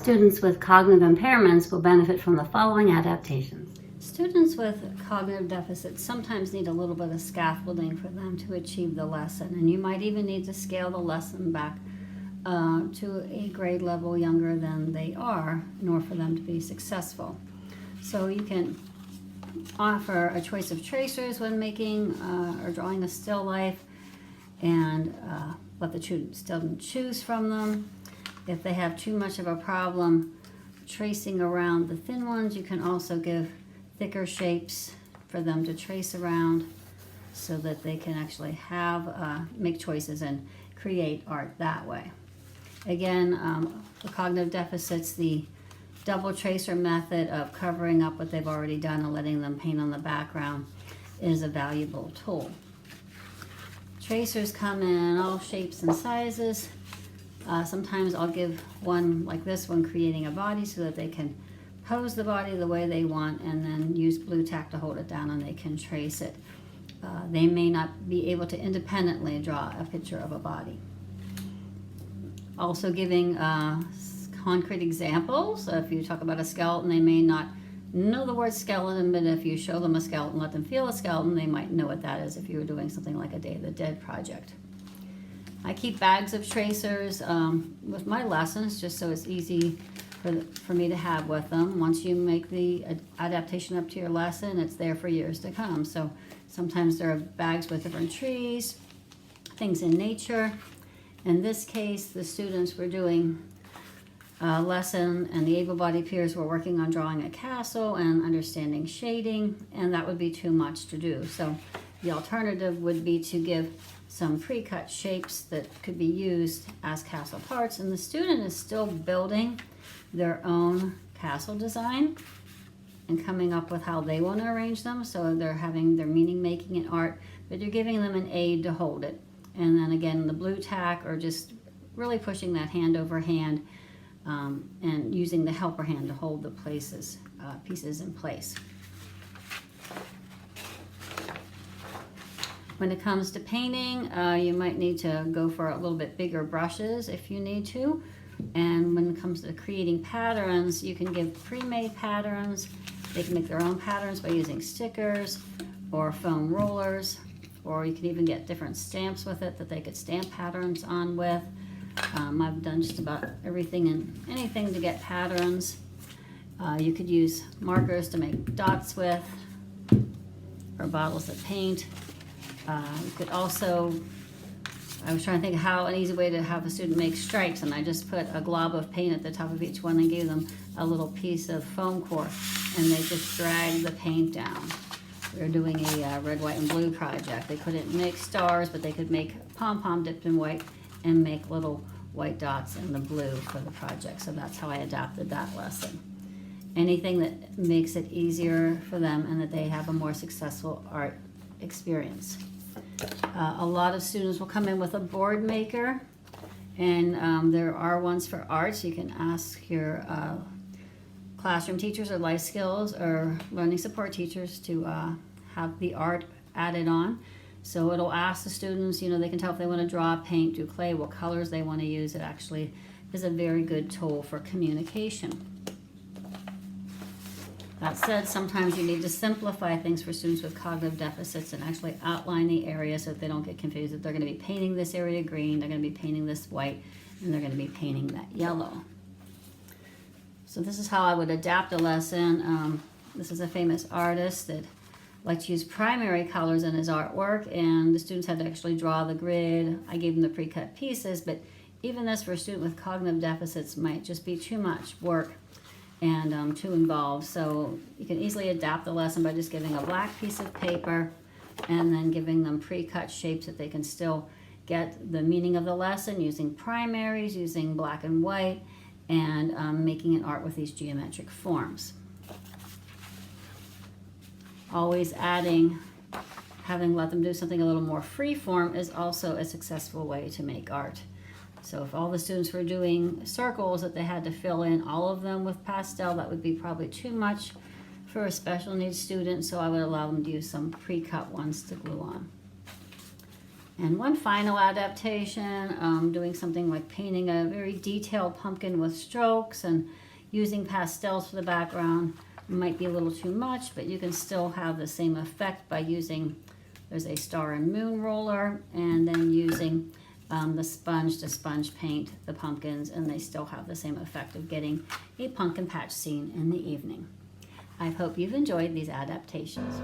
Students with cognitive impairments will benefit from the following adaptations. Students with cognitive deficits sometimes need a little bit of scaffolding for them to achieve the lesson, and you might even need to scale the lesson back to a grade level younger than they are in order for them to be successful. So you can offer a choice of tracers when making or drawing a still life, and let the student choose from them. If they have too much of a problem tracing around the thin ones, you can also give thicker shapes for them to trace around so that they can actually have make choices and create art that way. Again, the cognitive deficits, the double tracer method of covering up what they've already done and letting them paint on the background is a valuable tool. Tracers come in all shapes and sizes. Sometimes I'll give one like this one, creating a body, so that they can pose the body the way they want and then use blue tack to hold it down and they can trace it. They may not be able to independently draw a picture of a body. Also giving concrete examples. If you talk about a skeleton, they may not know the word skeleton, but if you show them a skeleton, let them feel a skeleton, they might know what that is if you were doing something like a Day of the Dead project. I keep bags of tracers with my lessons just so it's easy for me to have with them. Once you make the adaptation up to your lesson, it's there for years to come. So sometimes there are bags with different trees, things in nature. In this case, the students were doing a lesson, and the able-bodied peers were working on drawing a castle and understanding shading, and that would be too much to do. So the alternative would be to give some pre-cut shapes that could be used as castle parts, and the student is still building their own castle design and coming up with how they want to arrange them. So they're having their meaning making in art, but you're giving them an aid to hold it. And then again, the blue tack, or just really pushing that hand over hand and using the helper hand to hold the pieces in place. When it comes to painting, you might need to go for a little bit bigger brushes if you need to. And when it comes to creating patterns, you can give pre-made patterns. They can make their own patterns by using stickers or foam rollers, or you can even get different stamps with it that they could stamp patterns on with. I've done just about everything and anything to get patterns. You could use markers to make dots with, or bottles of paint. You could also, I was trying to think of how an easy way to have a student make stripes, and I just put a glob of paint at the top of each one and gave them a little piece of foam core, and they just dragged the paint down. We were doing a red, white, and blue project. They couldn't make stars, but they could make pom-pom dipped in white and make little white dots in the blue for the project. So that's how I adapted that lesson. Anything that makes it easier for them and that they have a more successful art experience. A lot of students will come in with a board maker, and there are ones for art. So you can ask your classroom teachers or life skills or learning support teachers to have the art added on. So it'll ask the students, they can tell if they want to draw, paint, do clay, what colors they want to use. It actually is a very good tool for communication. That said, sometimes you need to simplify things for students with cognitive deficits and actually outline the area so that they don't get confused. If they're going to be painting this area green, they're going to be painting this white, and they're going to be painting that yellow. So this is how I would adapt a lesson. This is a famous artist that liked to use primary colors in his artwork, and the students had to actually draw the grid. I gave them the pre-cut pieces, but even this for a student with cognitive deficits might just be too much work and too involved. So you can easily adapt the lesson by just giving a black piece of paper and then giving them pre-cut shapes that they can still get the meaning of the lesson using primaries, using black and white, and making an art with these geometric forms. Always adding, having let them do something a little more free form is also a successful way to make art. So if all the students were doing circles that they had to fill in all of them with pastel, that would be probably too much for a special needs student, so I would allow them to use some pre-cut ones to glue on. And one final adaptation, doing something like painting a very detailed pumpkin with strokes and using pastels for the background might be a little too much, but you can still have the same effect by using, there's a star and moon roller, and then using the sponge to sponge paint the pumpkins, and they still have the same effect of getting a pumpkin patch scene in the evening. I hope you've enjoyed these adaptations.